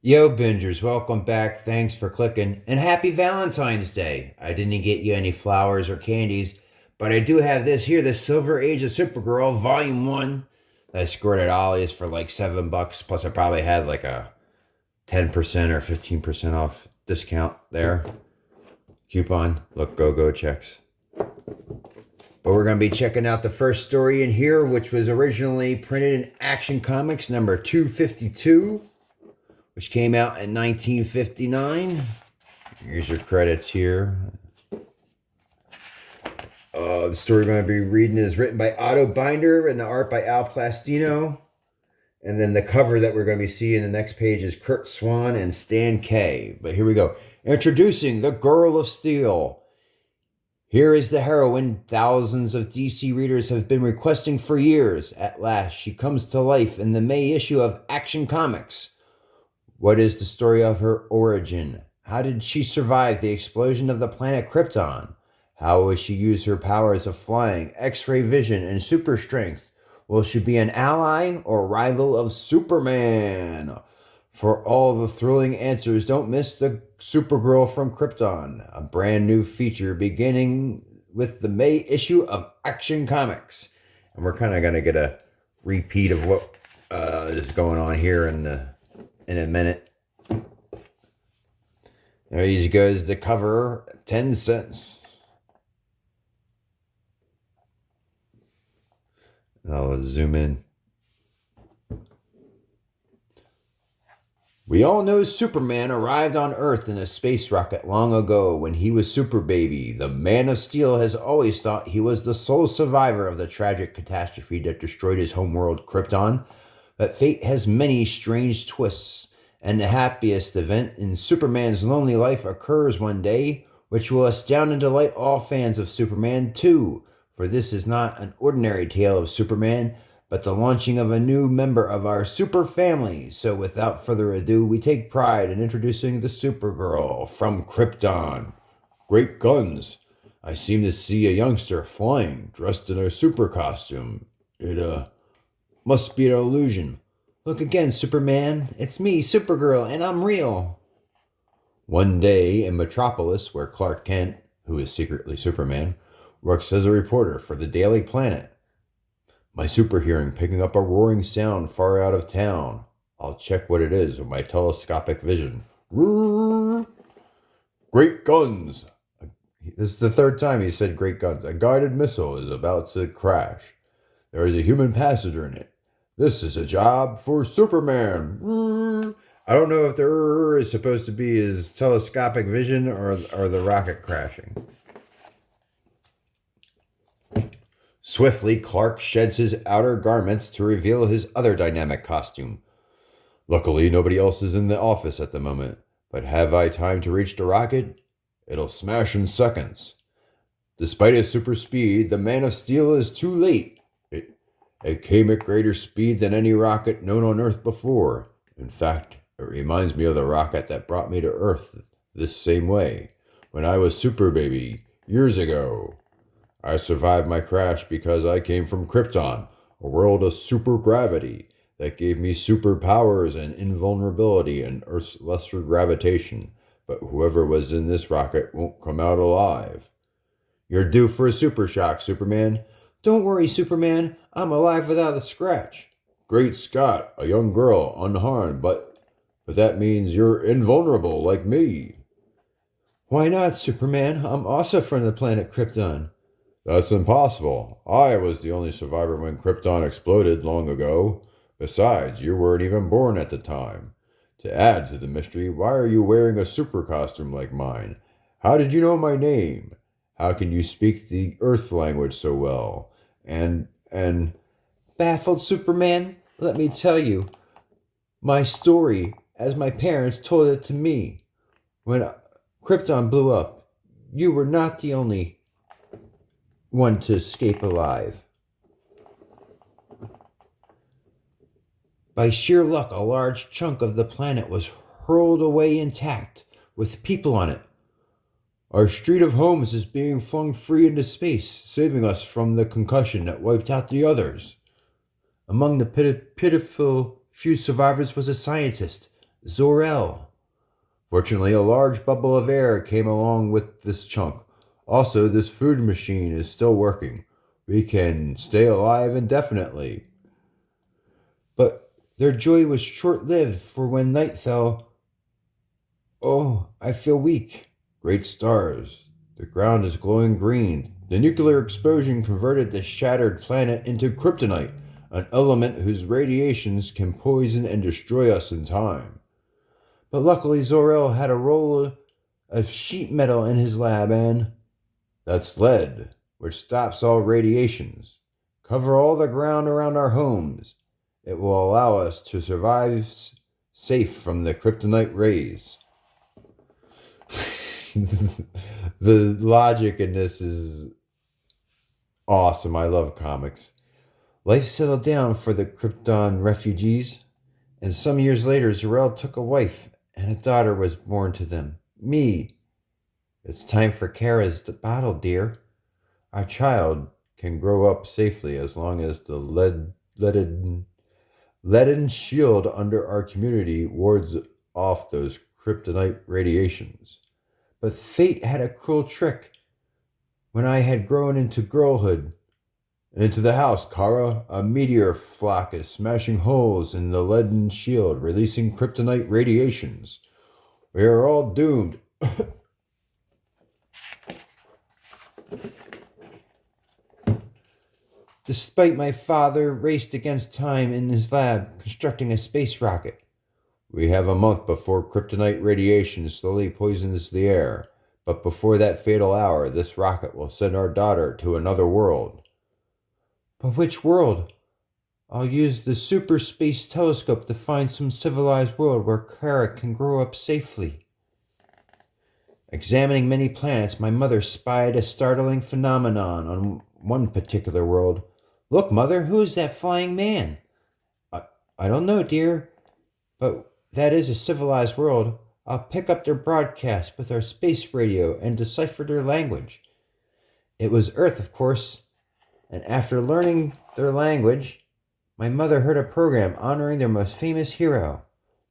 Yo, Bingers, welcome back. Thanks for clicking. And happy Valentine's Day. I didn't get you any flowers or candies, but I do have this here, the Silver Age of Supergirl, Volume 1. I scored at Ollie's for like $7. Plus, I probably had like a 10% or 15% off discount there. Coupon. Look, go checks. But we're going to be checking out the first story in here, which was originally printed in Action Comics number 252, which came out in 1959. Here's your credits here. The story we're going to be reading is written by Otto Binder and the art by Al Plastino. And then the cover that we're going to be seeing the next page is Kurt Swan and Stan Kay. But here we go. Introducing the Girl of Steel. Here is the heroine thousands of DC readers have been requesting for years. At last, she comes to life in the May issue of Action Comics. What is the story of her origin? How did she survive the explosion of the planet Krypton? How will she use her powers of flying, X-ray vision, and super strength? Will she be an ally or rival of Superman? For all the thrilling answers, don't miss the Supergirl from Krypton, a brand new feature beginning with the May issue of Action Comics. And we're kind of going to get a repeat of what is going on here in a minute. There he goes, the cover, 10 cents. Now let's zoom in. We all know Superman arrived on Earth in a space rocket long ago when he was Super Baby. The Man of Steel has always thought he was the sole survivor of the tragic catastrophe that destroyed his homeworld Krypton. But fate has many strange twists, and the happiest event in Superman's lonely life occurs one day, which will astound and delight all fans of Superman too. For this is not an ordinary tale of Superman, but the launching of a new member of our super family. So without further ado, we take pride in introducing the Supergirl from Krypton. Great guns. I seem to see a youngster flying, dressed in a super costume. It must be an illusion. Look again, Superman. It's me, Supergirl, and I'm real. One day in Metropolis, where Clark Kent, who is secretly Superman, works as a reporter for the Daily Planet. My super hearing picking up a roaring sound far out of town. I'll check what it is with my telescopic vision. Great guns. This is the third time he said great guns. A guided missile is about to crash. There is a human passenger in it. This is a job for Superman. I don't know if the is supposed to be his telescopic vision or the rocket crashing. Swiftly, Clark sheds his outer garments to reveal his other dynamic costume. Luckily, nobody else is in the office at the moment, but have I time to reach the rocket? It'll smash in seconds. Despite his super speed, the Man of Steel is too late. It came at greater speed than any rocket known on Earth before. In fact, it reminds me of the rocket that brought me to Earth this same way, when I was Super Baby, years ago. I survived my crash because I came from Krypton, a world of supergravity that gave me superpowers and invulnerability and Earth's lesser gravitation. But whoever was in this rocket won't come out alive. You're due for a super shock, Superman. Don't worry, Superman. I'm alive without a scratch. Great Scott, a young girl, unharmed, but that means you're invulnerable like me. Why not, Superman? I'm also from the planet Krypton. That's impossible. I was the only survivor when Krypton exploded long ago. Besides, you weren't even born at the time. To add to the mystery, why are you wearing a super costume like mine? How did you know my name? How can you speak the Earth language so well? And... Baffled Superman, let me tell you my story as my parents told it to me. When Krypton blew up, you were not the only one to escape alive. By sheer luck, a large chunk of the planet was hurled away intact, with people on it. Our street of homes is being flung free into space, saving us from the concussion that wiped out the others. Among the pitiful few survivors was a scientist, Zor-El. Fortunately, a large bubble of air came along with this chunk. Also, this food machine is still working. We can stay alive indefinitely. But their joy was short lived, for when night fell, oh, I feel weak. Great stars. The ground is glowing green. The nuclear explosion converted the shattered planet into kryptonite, an element whose radiations can poison and destroy us in time. But luckily, Zor-El had a roll of sheet metal in his lab, and that's lead, which stops all radiations. Cover all the ground around our homes. It will allow us to survive safe from the kryptonite rays. The logic in this is awesome. I love comics. Life settled down for the Krypton refugees, and some years later, Zor-El took a wife, and a daughter was born to them. Me. It's time for Kara's battle, dear. Our child can grow up safely as long as the leaden shield under our community wards off those kryptonite radiations. But fate had a cruel trick. When I had grown into girlhood, into the house, Kara, a meteor flock is smashing holes in the leaden shield, releasing kryptonite radiations. We are all doomed. Despite my father raced against time in his lab, constructing a space rocket. We have a month before kryptonite radiation slowly poisons the air. But before that fatal hour, this rocket will send our daughter to another world. But which world? I'll use the super space telescope to find some civilized world where Kara can grow up safely. Examining many planets, my mother spied a startling phenomenon on one particular world. Look, Mother, who's that flying man? I don't know, dear, but that is a civilized world. I'll pick up their broadcast with our space radio and decipher their language. It was Earth, of course, and after learning their language, my mother heard a program honoring their most famous hero.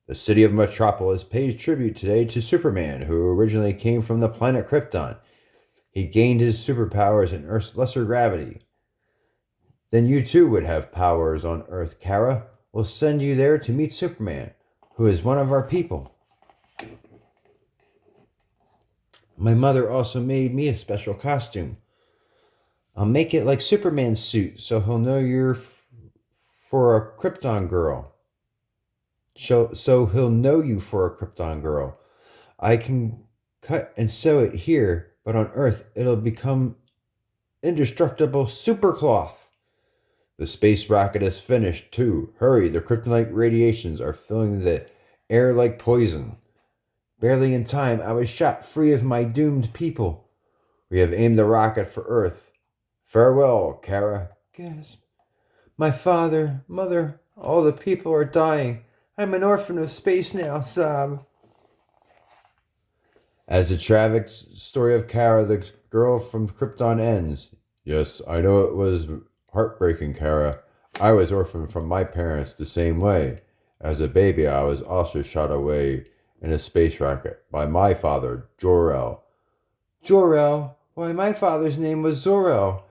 The city of Metropolis pays tribute today to Superman, who originally came from the planet Krypton. He gained his superpowers in Earth's lesser gravity. Then you too would have powers on Earth, Kara. We'll send you there to meet Superman, who is one of our people. My mother also made me a special costume. I'll make it like Superman's suit, so he'll know you're for a Krypton girl. So he'll know you for a Krypton girl. I can cut and sew it here, but on Earth it'll become indestructible supercloth. The space rocket is finished, too. Hurry, the kryptonite radiations are filling the air like poison. Barely in time, I was shot free of my doomed people. We have aimed the rocket for Earth. Farewell, Kara. Gasp. My father, mother, all the people are dying. I'm an orphan of space now, sob. As the tragic story of Kara, the girl from Krypton, ends. Yes, I know it was heartbreaking, Kara. I was orphaned from my parents the same way. As a baby, I was also shot away in a space rocket by my father, Jor-El. Jor-El? Why, my father's name was Zor-El.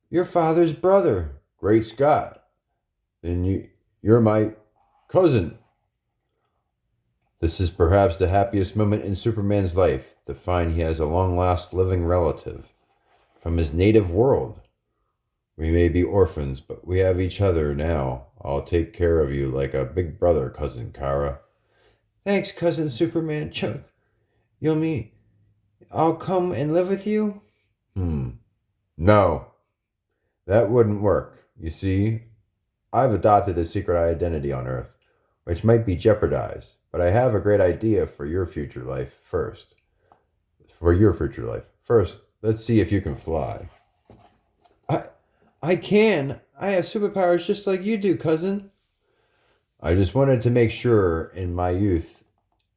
Your father's brother. Great Scott. Then you're my cousin. This is perhaps the happiest moment in Superman's life, to find he has a long-lost living relative from his native world. We may be orphans, but we have each other now. I'll take care of you like a big brother, Cousin Kara. Thanks, Cousin Superman. Chuck, you'll mean I'll come and live with you? No, that wouldn't work. You see, I've adopted a secret identity on Earth, which might be jeopardized, but I have a great idea for your future life first. First, let's see if you can fly. I can. I have superpowers just like you do, cousin. I just wanted to make sure in my youth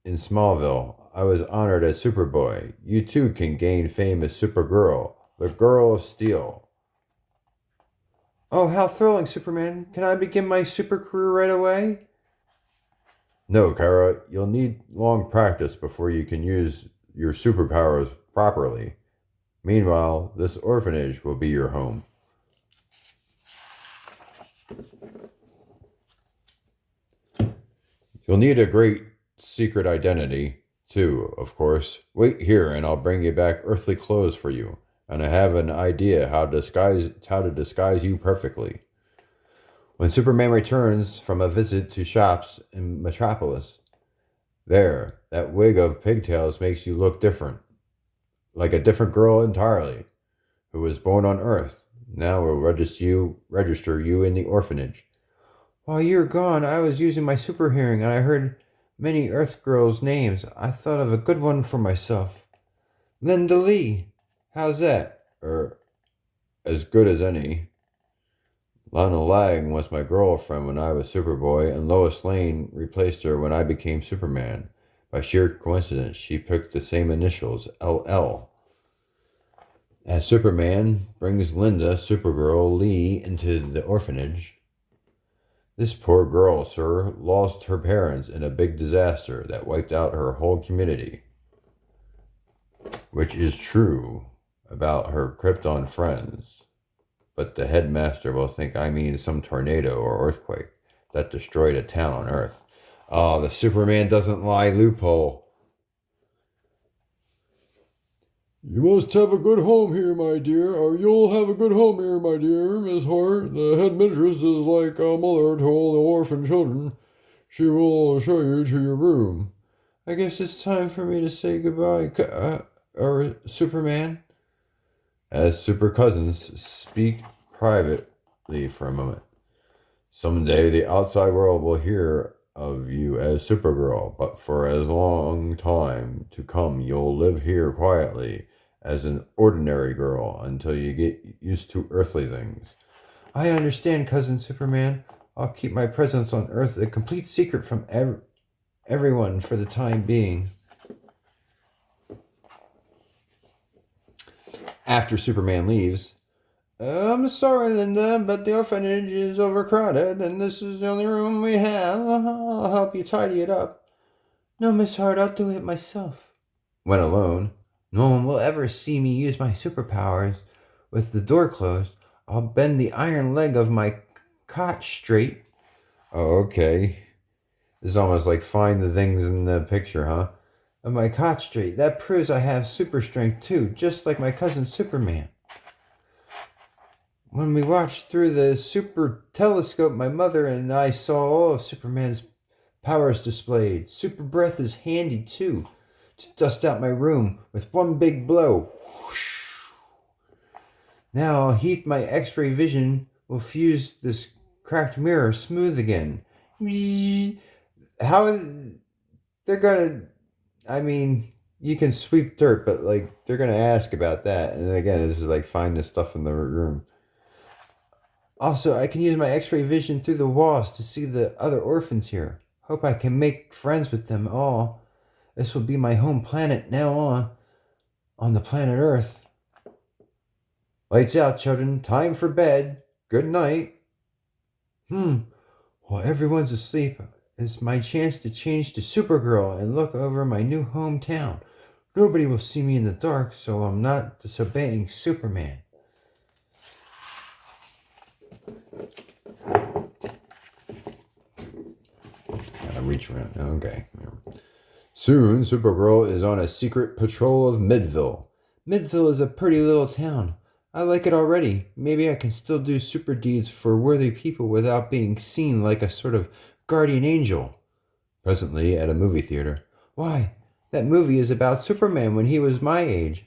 in Smallville, I was honored as Superboy. You too can gain fame as Supergirl, the Girl of Steel. Oh, how thrilling, Superman. Can I begin my super career right away? No, Kara, you'll need long practice before you can use your superpowers properly. Meanwhile, this orphanage will be your home. You'll need a great secret identity, too, of course. Wait here and I'll bring you back earthly clothes for you. And I have an idea how to disguise you perfectly. When Superman returns from a visit to shops in Metropolis, there, that wig of pigtails makes you look different. Like a different girl entirely, who was born on Earth. Now we'll register you in the orphanage. While you were gone, I was using my super hearing and I heard many Earth girls' names. I thought of a good one for myself. Linda Lee. How's that? As good as any. Lana Lang was my girlfriend when I was Superboy, and Lois Lane replaced her when I became Superman. By sheer coincidence, she picked the same initials, LL. As Superman brings Linda, Supergirl, Lee into the orphanage, this poor girl, sir, lost her parents in a big disaster that wiped out her whole community. Which is true about her Krypton friends. But the headmaster will think I mean some tornado or earthquake that destroyed a town on Earth. Oh, the Superman doesn't lie loophole. You must have a good home here, my dear, or you'll have a good home here, my dear, Miss Hart. The head mistress is like a mother to all the orphan children. She will show you to your room. I guess it's time for me to say goodbye, Superman. As super cousins, speak privately for a moment. Someday the outside world will hear of you as Supergirl, but for as long time to come you'll live here quietly as an ordinary girl until you get used to earthly things. I understand, Cousin Superman. I'll keep my presence on Earth a complete secret from everyone for the time being. After Superman leaves, I'm sorry, Linda, but the orphanage is overcrowded, and this is the only room we have. I'll help you tidy it up. No, Miss Hart, I'll do it myself. When alone, no one will ever see me use my superpowers. With the door closed, I'll bend the iron leg of my cot straight. Oh, okay. This is almost like find the things in the picture, huh? Of my cot straight. That proves I have super strength too, just like my cousin Superman. When we watched through the super telescope, my mother and I saw all of Superman's powers displayed. Super breath is handy too, to dust out my room with one big blow. Whoosh. Now I'll heat my X-ray vision will fuse this cracked mirror smooth again. How they're gonna? I mean, you can sweep dirt, but like they're gonna ask about that. And then again, this is like find this stuff in the room. Also, I can use my X-ray vision through the walls to see the other orphans here. Hope I can make friends with them all. This will be my home planet now on the planet Earth. Lights out, children. Time for bed. Good night. While everyone's asleep, it's my chance to change to Supergirl and look over my new hometown. Nobody will see me in the dark, so I'm not disobeying Superman. Gotta reach around. Okay. Soon, Supergirl is on a secret patrol of Midville. Midville is a pretty little town. I like it already. Maybe I can still do super deeds for worthy people without being seen like a sort of guardian angel. Presently, at a movie theater. Why, that movie is about Superman when he was my age.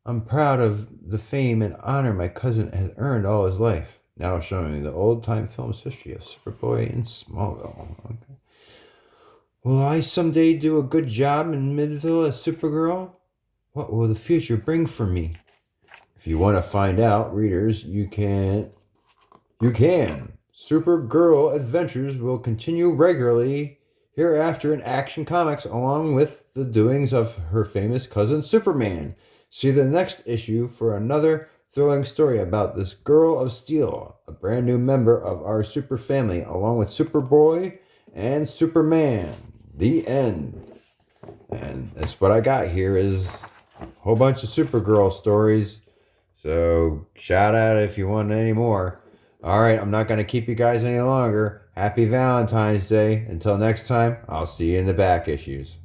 I'm proud of the fame and honor my cousin has earned all his life. Now showing the old-time film's history of Superboy in Smallville. Okay. Will I someday do a good job in Midville as Supergirl? What will the future bring for me? If you want to find out, readers, you can. Supergirl adventures will continue regularly hereafter in Action Comics, along with the doings of her famous cousin Superman. See the next issue for another thrilling story about this Girl of Steel, a brand new member of our super family, along with Superboy and Superman. The end. And that's what I got here is a whole bunch of Supergirl stories. So shout out if you want any more. All right, I'm not going to keep you guys any longer. Happy Valentine's Day. Until next time, I'll see you in the back issues.